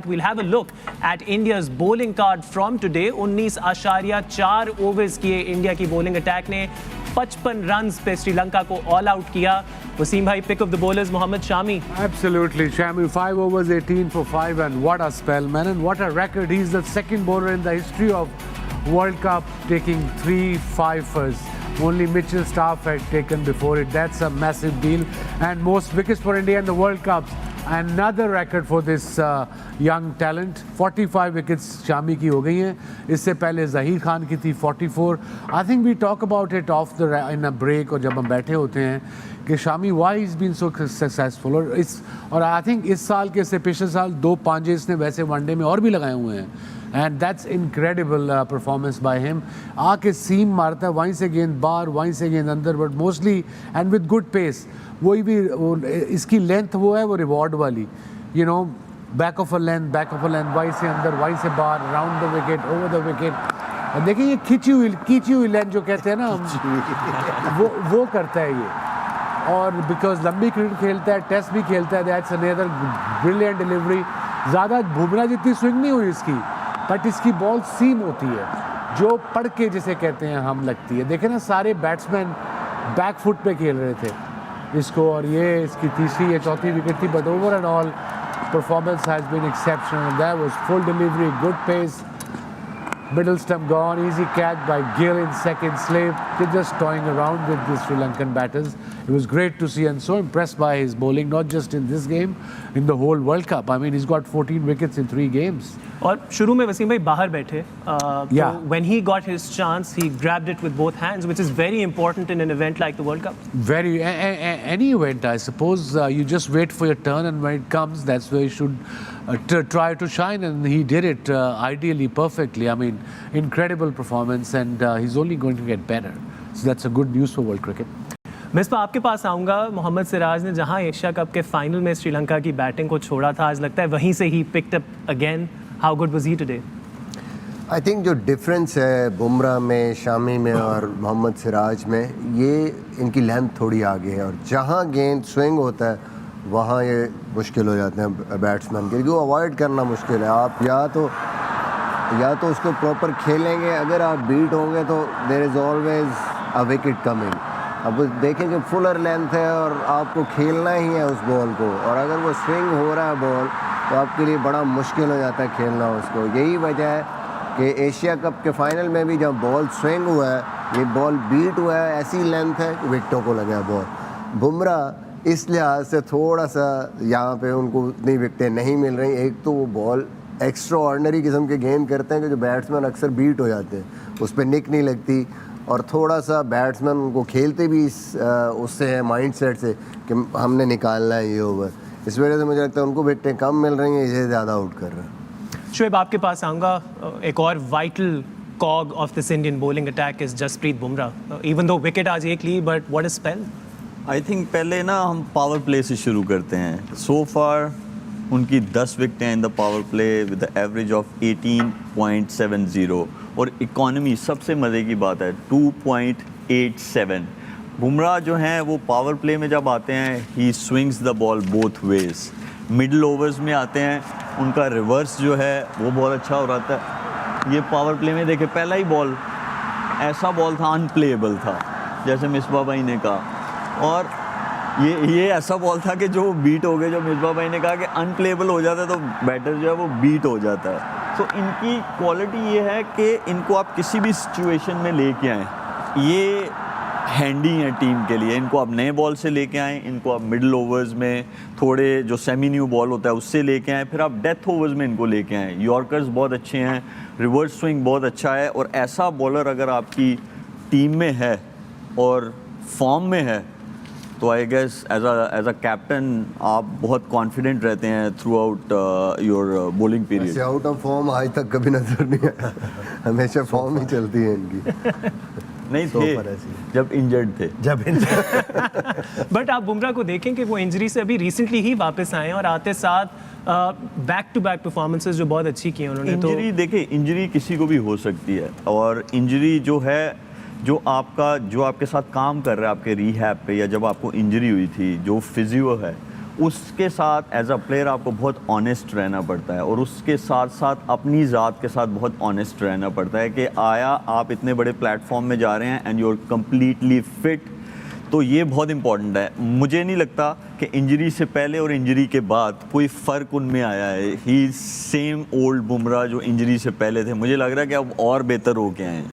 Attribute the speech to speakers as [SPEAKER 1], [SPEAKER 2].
[SPEAKER 1] We'll have a look at India's bowling card from today. 19.4 overs किए India की bowling attack ने, 55 runs पे श्रीलंका को ऑल आउट किया. वसीम भाई, pick of the bowlers Mohammad Shami.
[SPEAKER 2] Absolutely, Shami. 5 overs, 18 for 5, and what a spell, man! And what a record! He's the second bowler in the history of World Cup taking 3 fifers. Only Mitchell Starc had taken before it. That's a massive deal, and most wickets for India in the World Cups. Another record for this young talent. 45 wickets Shami की हो गई हैं. इससे पहले जहीर खान की थी 44. I think we talk about it off the in a break, और जब हम बैठे होते हैं कि Shami why he's been so successful. और I think इस साल के से पिछले साल 2 पांजे इसने वैसे वनडे में और भी लगाए हुए हैं. And that's incredible performance by him. आके सीम मारता है, वहीं से गेंद बाहर, वहीं से गेंद अंदर, but mostly and with good pace. वही भी इसकी लेंथ वो है, वो रिवॉर्ड वाली, you know, back of a length, वहीं से अंदर, वहीं से बाहर, round the wicket, over the wicket. और देखिए ये खींची हुई लेंथ जो कहते हैं ना हम, वो करता है ये. और बिकॉज लंबी क्रिकेट खेलता है, टेस्ट भी खेलता है, दैट्स अनदर ब्रिलियंट डिलीवरी. ज़्यादा बुमराह जितनी स्विंग नहीं हुई इसकी, बट इसकी बॉल सीम होती है, जो पढ़ के जिसे कहते हैं हम लगती है. देखे ना सारे बैट्समैन बैक फुट पे खेल रहे थे इसको, और ये इसकी तीसरी या चौथी विकेट थी. But over and all performance has been exceptional. That was full delivery, good pace, middle stump gone, easy catch by Gill in second slip. They're just toying around with the Sri Lankan batters. It was great to see, and so impressed by his bowling, not just in this game, in the whole World Cup. I mean, he's got 14 wickets in 3 games.
[SPEAKER 1] और शुरू में वसीम भाई बाहर बैठे,
[SPEAKER 2] Yeah.
[SPEAKER 1] so when he got his chance, he grabbed it with both hands, which is very important in an event like the World Cup.
[SPEAKER 2] Very any event, I suppose. You just wait for your turn, and when it comes, that's where you should try to shine, and he did it ideally, perfectly. I mean, incredible performance, and he's only going to get better. So that's a good news for world cricket.
[SPEAKER 1] Misbah, आपके पास आऊँगा. मोहम्मद सिराज ने जहाँ Asia cup के final में श्रीलंका की batting को छोड़ा था, आज लगता है वहीं से he picked up again. How good was he today?
[SPEAKER 3] I think जो डिफरेंस है बुमराह में, शामी में और मोहम्मद सिराज में, ये इनकी लेंथ थोड़ी आगे है, और जहाँ गेंद स्विंग होता है वहाँ ये मुश्किल हो जाते हैं बैट्समैन के, क्योंकि वो अवॉइड करना मुश्किल है. आप या तो उसको प्रॉपर खेलेंगे, अगर आप बीट होंगे तो there is always a wicket coming. अब देखें कि फुलर लेंथ है और आपको खेलना ही है उस बॉल को, और अगर वो स्विंग हो रहा है बॉल तो आपके लिए बड़ा मुश्किल हो जाता है खेलना उसको. यही वजह है कि एशिया कप के फाइनल में भी जब बॉल स्विंग हुआ है, ये बॉल बीट हुआ है, ऐसी लेंथ है कि विकेटों को लगा बॉल. बुमराह इस लिहाज से थोड़ा सा यहाँ पे उनको उतनी विकेटें नहीं मिल रही. एक तो वो बॉल एक्स्ट्रा ऑर्डिनरी किस्म के गेंद करते हैं कि जो बैट्समैन अक्सर बीट हो जाते हैं, उस पर निक नहीं लगती, और थोड़ा सा बैट्समैन उनको खेलते भी उससे है माइंड सेट से कि हमने निकालना है ये ओवर. इस वजह से मुझे लगता है उनको विकेटें कम मिल रही हैं, इसे ज़्यादा आउट कर रहे हैं.
[SPEAKER 1] शुएब, आपके पास आऊँगा. एक और vital cog of this Indian bowling attack is Jasprit Bumrah. Even दो विकेट आज एक ली, but what is spell?
[SPEAKER 4] I think पहले ना हम पावर प्ले से शुरू करते हैं. सो फार उनकी 10 विकेटें in the power play with average of 18.70, और इकॉनमी सबसे मज़े की बात है 2.87. बुमराह जो हैं वो पावर प्ले में जब आते हैं, he swings the ball both ways. Middle overs में आते हैं, उनका रिवर्स जो है वो बहुत अच्छा हो रहा था. ये पावर प्ले में देखे, पहला ही बॉल ऐसा बॉल था, अनप्लेएबल था, जैसे मिसबा भाई ने कहा, और ये ऐसा बॉल था कि जो बीट हो गए. जो मिसबा भाई ने कहा कि अनप्लेएबल हो जाता है तो बैटर जो है वो बीट हो जाता है. तो इनकी क्वालिटी ये है कि इनको आप किसी भी सिचुएशन में लेके आएँ, ये हैंडी हैं टीम के लिए. इनको आप नए बॉल से लेके आएँ, इनको आप मिडल ओवर्स में थोड़े जो सेमी न्यू बॉल होता है उससे लेके आएँ, फिर आप डेथ ओवर्स में इनको लेके आएँ. यॉर्कर्स बहुत अच्छे हैं, रिवर्स स्विंग बहुत अच्छा है, और ऐसा बॉलर अगर आपकी टीम में है और फॉर्म में है तो I guess as a captain आप बहुत कॉन्फिडेंट रहते हैं throughout your bowling period.
[SPEAKER 3] Out of form आज तक कभी नजर नहीं आया, हमेशा फॉर्म ही चलती है इनकी.
[SPEAKER 4] नहीं थे जब इंजर्ड थे.
[SPEAKER 1] बट आप बुमराह को देखें कि वो इंजरी से अभी रिसेंटली ही वापस आए हैं, और आते साथ बैक टू बैक परफॉर्मेंसेस जो बहुत अच्छी की हैं उन्होंने.
[SPEAKER 4] इंजरी देखिए, इंजरी किसी को भी हो सकती है, और इंजरी जो है, जो आपके साथ काम कर रहा है आपके रीहैब पे, या जब आपको इंजरी हुई थी, जो फिजियो है उसके साथ एज अ प्लेयर आपको बहुत ऑनेस्ट रहना पड़ता है और उसके साथ साथ अपनी ज़ात के साथ बहुत ऑनेस्ट रहना पड़ता है कि आया आप इतने बड़े प्लेटफॉर्म में जा रहे हैं and you are completely fit, तो ये बहुत इंपॉर्टेंट है। मुझे नहीं लगता कि इंजरी से पहले और इंजरी के बाद कोई फ़र्क उनमें आया है। ही सेम ओल्ड बुमराह जो इंजरी से पहले थे, मुझे लग रहा है कि अब और बेहतर हो गए हैं।